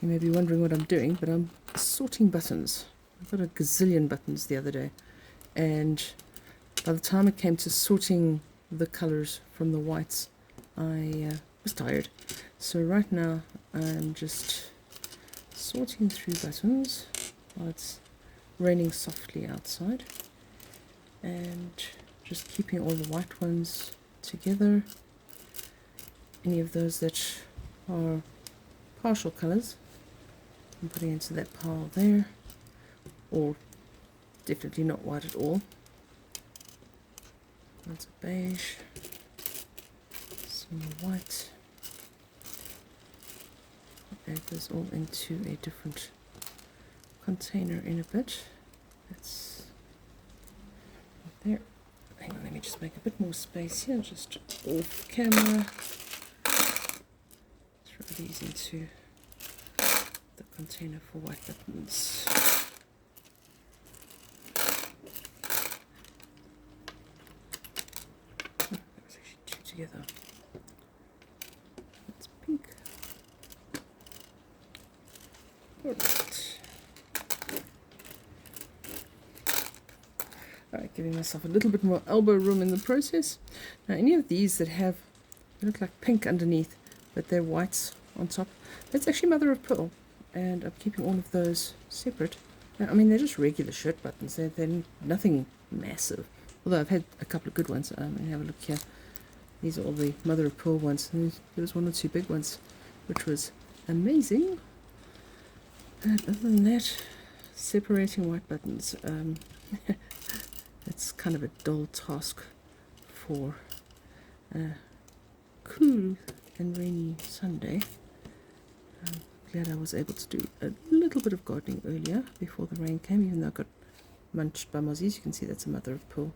You may be wondering what I'm doing, but I'm sorting buttons. I got a gazillion buttons the other day, and by the time it came to sorting the colors from the whites, I was tired. So right now I'm just sorting through buttons while it's raining softly outside, and just keeping all the white ones together. Any of those that are partial colors I'm putting into that pile there, or definitely not white at all. That's a beige, some white. Add this all into a different container in a bit. That's right there. Hang on, let me just make a bit more space here, just off camera. Throw these into the container for white buttons. Oh, that was actually two together. That's pink. Alright. Alright, giving myself a little bit more elbow room in the process. Now, any of these that have, they look like pink underneath, but they're whites on top, that's actually mother of pearl, and I'm keeping all of those separate. Now, I mean, they're just regular shirt buttons, they're nothing massive, although I've had a couple of good ones. Let me have a look here. These are all the mother of pearl ones. There was one or two big ones, which was amazing. And other than that, separating white buttons, it's kind of a dull task for a cool and rainy Sunday. I'm glad I was able to do a little bit of gardening earlier before the rain came, even though I got munched by mozzies. You can see that's a mother of pearl.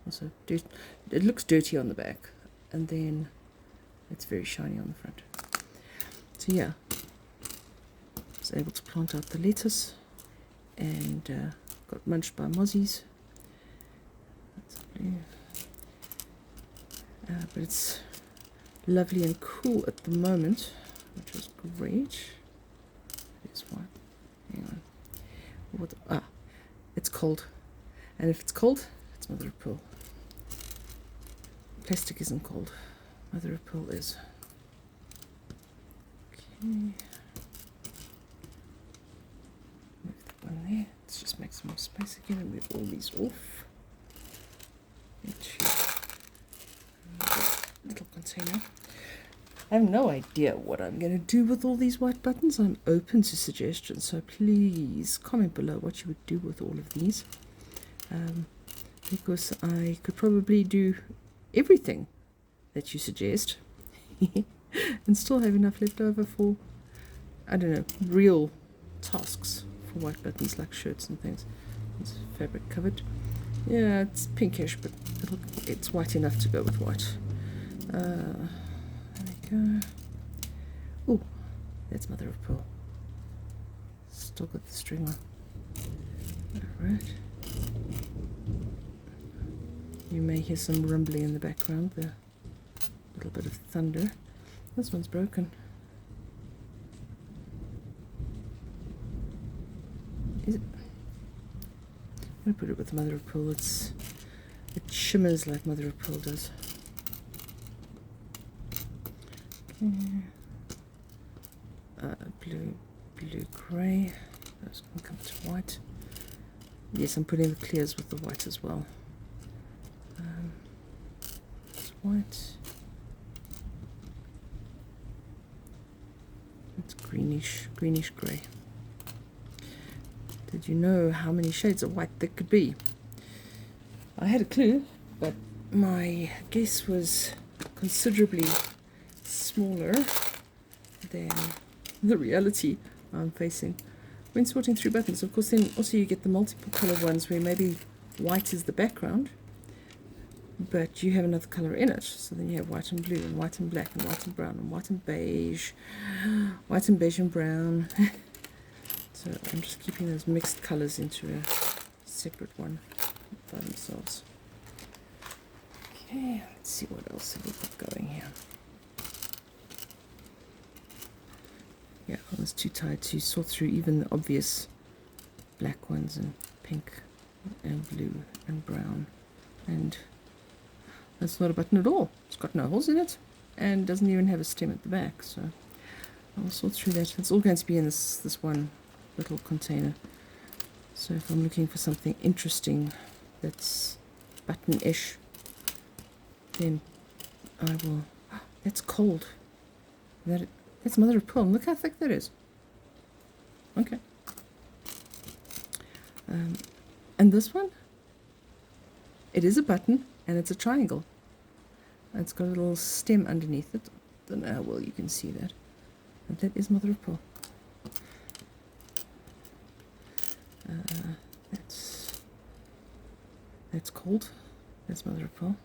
Also, it looks dirty on the back, and then it's very shiny on the front. So yeah, I was able to plant out the lettuce, and got munched by mozzies. That's lovely. But it's lovely and cool at the moment, which is great. There's one. Hang on. What? It's cold. And if it's cold, it's mother of pearl. Plastic isn't cold. Mother of pearl is. Okay. Move that one there. Let's just make some more space again and move all these off into a little container. I have no idea what I'm going to do with all these white buttons. I'm open to suggestions, so please comment below what you would do with all of these. Because I could probably do everything that you suggest and still have enough left over for, I don't know, real tasks for white buttons like shirts and things. It's fabric covered. Yeah, it's pinkish, but it's white enough to go with white. There we go. Oh, that's mother of pearl. Still got the string on. Alright. You may hear some rumbling in the background, the little bit of thunder. This one's broken. Is it? I'm going to put it with mother of pearl. It shimmers like mother of pearl does. Okay. Blue grey. That's going to come to white. Yes, I'm putting the clears with the white as well. It's white. It's greenish grey. Did you know how many shades of white there could be? I had a clue, but my guess was considerably smaller than the reality I'm facing when sorting through buttons. Of course, then also you get the multiple color ones where maybe white is the background, but you have another color in it. So then you have white and blue and white and black and white and brown and white and beige and brown. So I'm just keeping those mixed colors into a separate one by themselves. Okay, let's see what else have we got going here. Yeah, I was too tired to sort through even the obvious black ones and pink and blue and brown. And that's not a button at all. It's got no holes in it and doesn't even have a stem at the back. So I'll sort through that. It's all going to be in this one little container. So if I'm looking for something interesting that's button-ish, then I will... That's cold. That's mother of pearl. Look how thick that is. Okay. And this one, it is a button and it's a triangle. It's got a little stem underneath it. Don't know how well you can see that. And that is mother of pearl. That's cold. That's mother of pearl.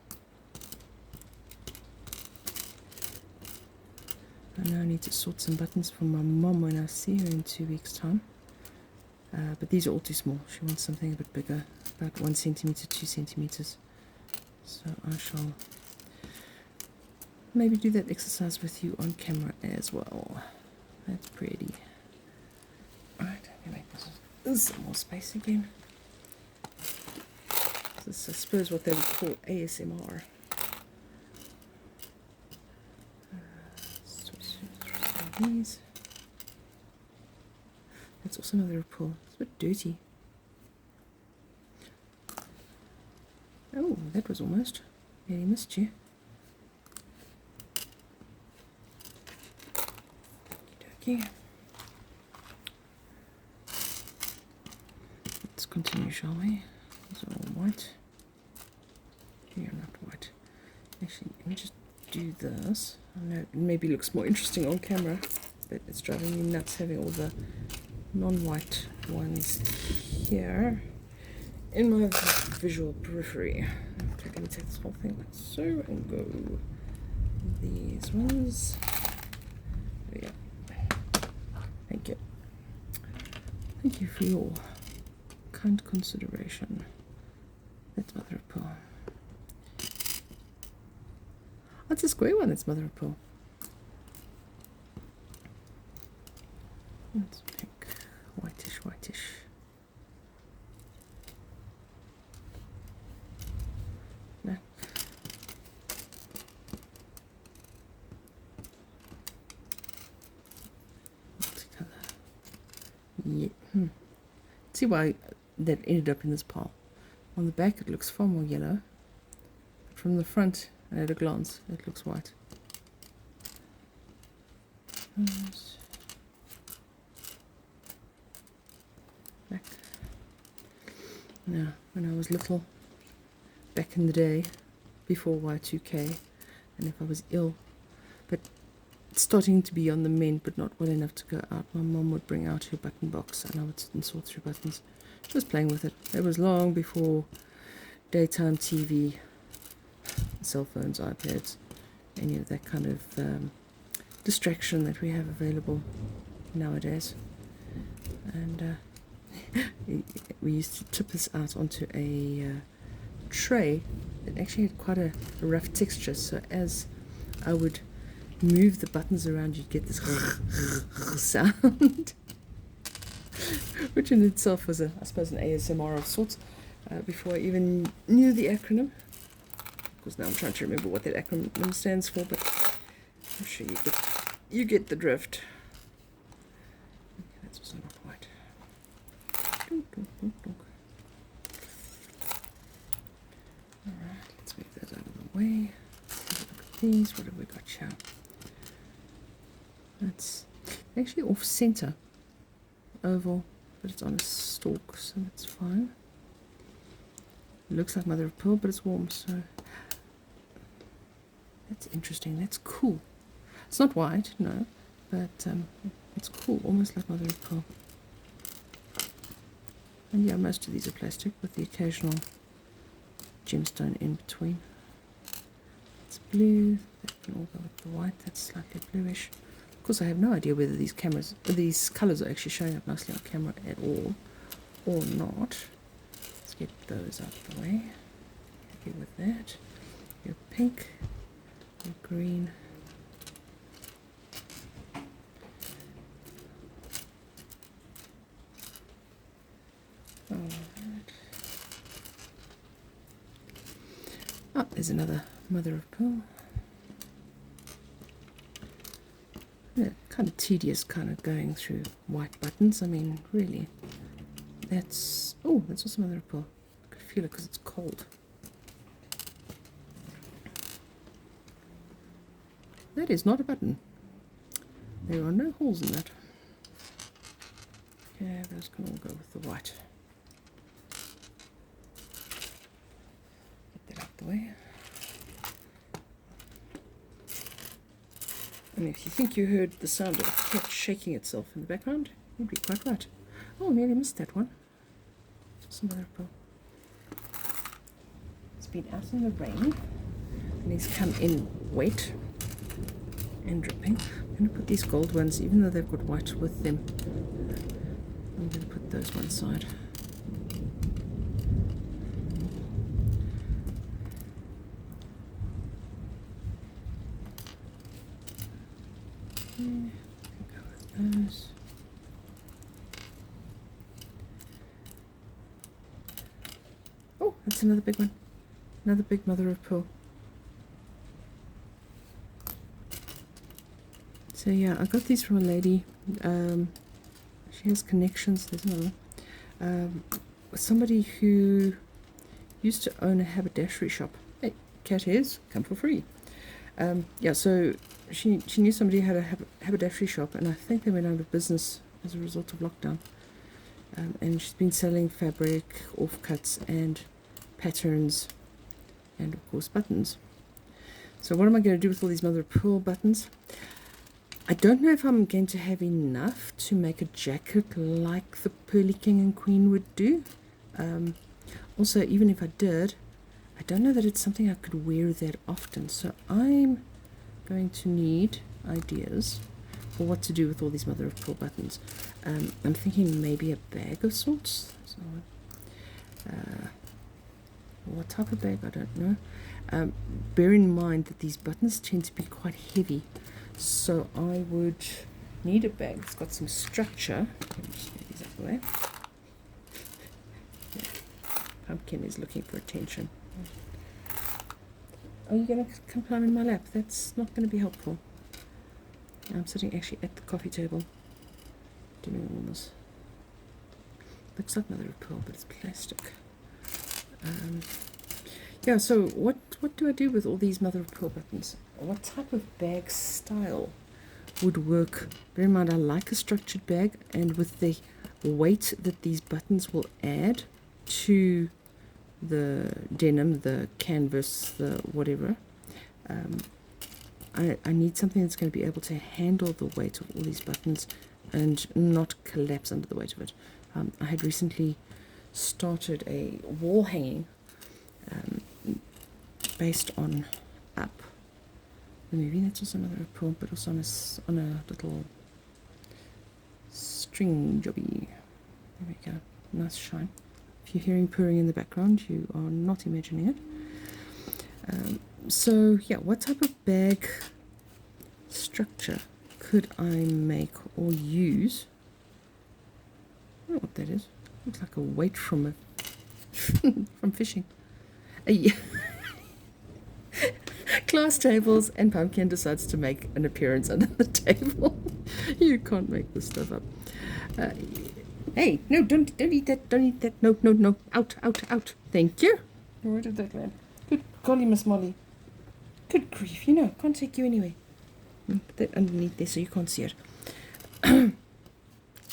I now need to sort some buttons for my mom when I see her in 2 weeks' time. But these are all too small. She wants something a bit bigger, about 1 centimeter, 2 centimeters. So I shall maybe do that exercise with you on camera as well. That's pretty. Alright, let me make this some more space again. This is, I suppose, what they would call ASMR. These. That's also another pull. It's a bit dirty. Oh, that was almost. Nearly missed you. Okie dokie. Let's continue, shall we? These are all white. You're not white. Actually, let me just do this. I know it maybe looks more interesting on camera, but it's driving me nuts having all the non-white ones here in my visual periphery. Okay, let me take this whole thing like so and go these ones. There we go. Thank you. Thank you for your kind consideration. That's mother of pearl. That's a square one, that's mother of pearl. That's pink, whitish, whitish. Black. Multicolor. Yeah. See why that ended up in this pile. On the back it looks far more yellow. But from the front, and at a glance, it looks white. Back. Now, when I was little, back in the day, before Y2K, and if I was ill, but starting to be on the mend, but not well enough to go out, my mom would bring out her button box, and I would sit and sort through buttons. She was playing with it. It was long before daytime TV, cell phones, iPads, any of that kind of distraction that we have available nowadays. And we used to tip this out onto a tray that actually had quite a rough texture, so as I would move the buttons around, you'd get this sound, which in itself was, I suppose, an ASMR of sorts, before I even knew the acronym. Because now I'm trying to remember what that acronym stands for, but I'm sure you get the drift. Okay, that's also not white. Alright, let's move that out of the way. Let's look at these. What have we got here? That's actually off center, oval, but it's on a stalk, so that's fine. It looks like mother of pearl, but it's warm, so that's interesting. That's cool. It's not white, no, but it's cool, almost like mother of pearl. And yeah, most of these are plastic with the occasional gemstone in between. It's blue. That can all go with the white. That's slightly bluish. Of course, I have no idea whether these colours are actually showing up nicely on camera at all or not. Let's get those out of the way. Happy with that. Your pink, your green, Oh, there's another mother of pearl. Yeah, kind of tedious kind of going through white buttons. I mean, really. That's, oh, that's also mother of pearl. I could feel it because it's cold. That is not a button. There are no holes in that. Okay, those can all go with the white. Get that out the way. And if you think you heard the sound of a cat shaking itself in the background, you'd be quite right. Oh, I nearly missed that one. Some other pearl. It's been out in the rain, and he's come in wet and dripping. I'm going to put these gold ones, even though they've got white with them, I'm going to put those one side. Okay, go with those. Oh, that's another big one. Another big mother of pearl. So yeah, I got these from a lady. She has connections. There's another one. Somebody who used to own a haberdashery shop. Hey, cat ears, come for free. Yeah, so she knew somebody who had a haberdashery shop, and I think they went out of business as a result of lockdown. And she's been selling fabric, offcuts, and patterns, and of course buttons. So what am I going to do with all these mother of pearl buttons? I don't know if I'm going to have enough to make a jacket like the Pearly King and Queen would do. Also, even if I did, I don't know that it's something I could wear that often. So I'm going to need ideas for what to do with all these mother of pearl buttons. I'm thinking maybe a bag of sorts. So, what type of bag, I don't know. Bear in mind that these buttons tend to be quite heavy. So I would need a bag that's got some structure. Let me just get these out of the way. Yeah. Pumpkin is looking for attention. Are you going to come climb in my lap? That's not going to be helpful. I'm sitting actually at the coffee table doing all this. Looks like mother of pearl, but it's plastic. Yeah, so what do I do with all these mother of pearl buttons? What type of bag style would work? Bear in mind, I like a structured bag, and with the weight that these buttons will add to the denim, the canvas, the whatever, I need something that's going to be able to handle the weight of all these buttons and not collapse under the weight of it. I had recently started a wall hanging based on Up, the movie. That's also another pearl, but also on a little string jobby. There we go, nice shine. If you're hearing purring in the background, you are not imagining it. So yeah, what type of bag structure could I make or use? I don't know what that is. Looks like a weight from from fishing. Yeah. Class tables, and Pumpkin decides to make an appearance under the table. You can't make this stuff up. Hey, no, don't eat that, don't eat that. No, no, no, out, out, out. Thank you. Where did that land? Good golly, Miss Molly. Good grief, you know, can't take you anyway. Put that underneath there so you can't see it.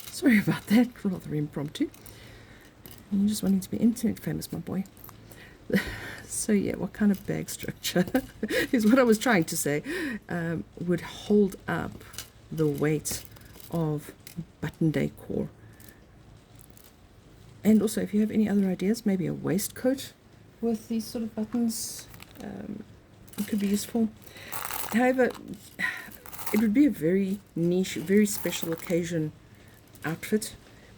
Sorry about that, rather impromptu. You're just wanting to be internet famous, my boy. So yeah, what kind of bag structure is what I was trying to say, would hold up the weight of button decor. And also, if you have any other ideas, maybe a waistcoat with these sort of buttons, it could be useful. However, it would be a very niche, very special occasion outfit.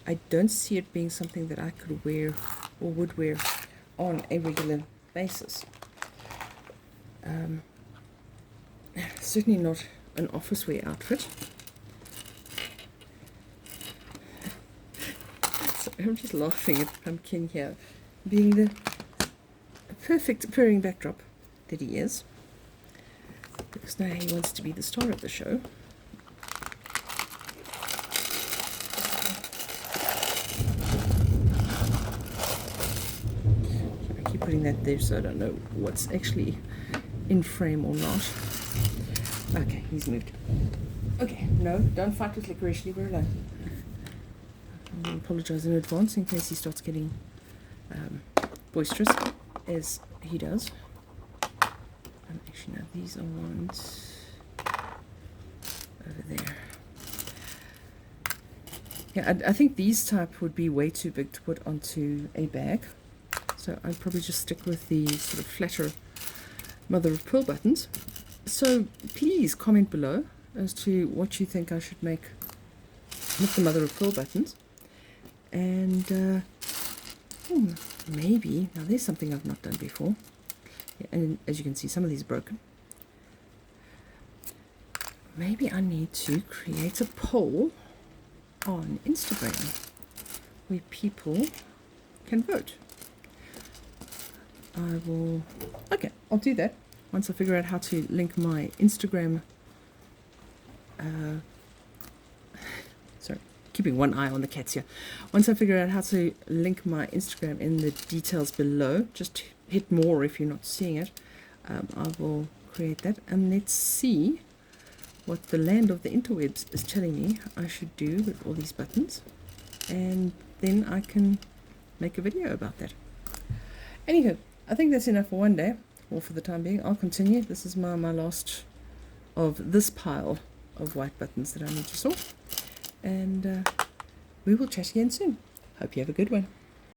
I don't see it being something that I could wear or would wear on a regular basis. Certainly not an office wear outfit. So I'm just laughing at Pumpkin here being the perfect purring backdrop. that he is, because now he wants to be the star of the show. I keep putting that there so I don't know what's actually in frame or not. Okay, he's moved. Okay, no, don't fight with Licorice, leave her alone. I apologize in advance in case he starts getting boisterous, as he does. Actually, no, these are ones over there. Yeah, I think these type would be way too big to put onto a bag. So I'd probably just stick with the sort of flatter mother of pearl buttons. So please comment below as to what you think I should make with the mother of pearl buttons. And maybe, now there's something I've not done before. Yeah, and as you can see, some of these are broken. Maybe I need to create a poll on Instagram where people can vote. I'll do that once I figure out how to link my Instagram. Sorry, keeping one eye on the cats here. Once I figure out how to link my Instagram in the details below, just hit more if you're not seeing it. I will create that, and let's see what the land of the interwebs is telling me I should do with all these buttons, and then I can make a video about that. Anywho, I think that's enough for one day, or for the time being. I'll continue. This is my last of this pile of white buttons that I need to sort, and we will chat again soon. Hope you have a good one.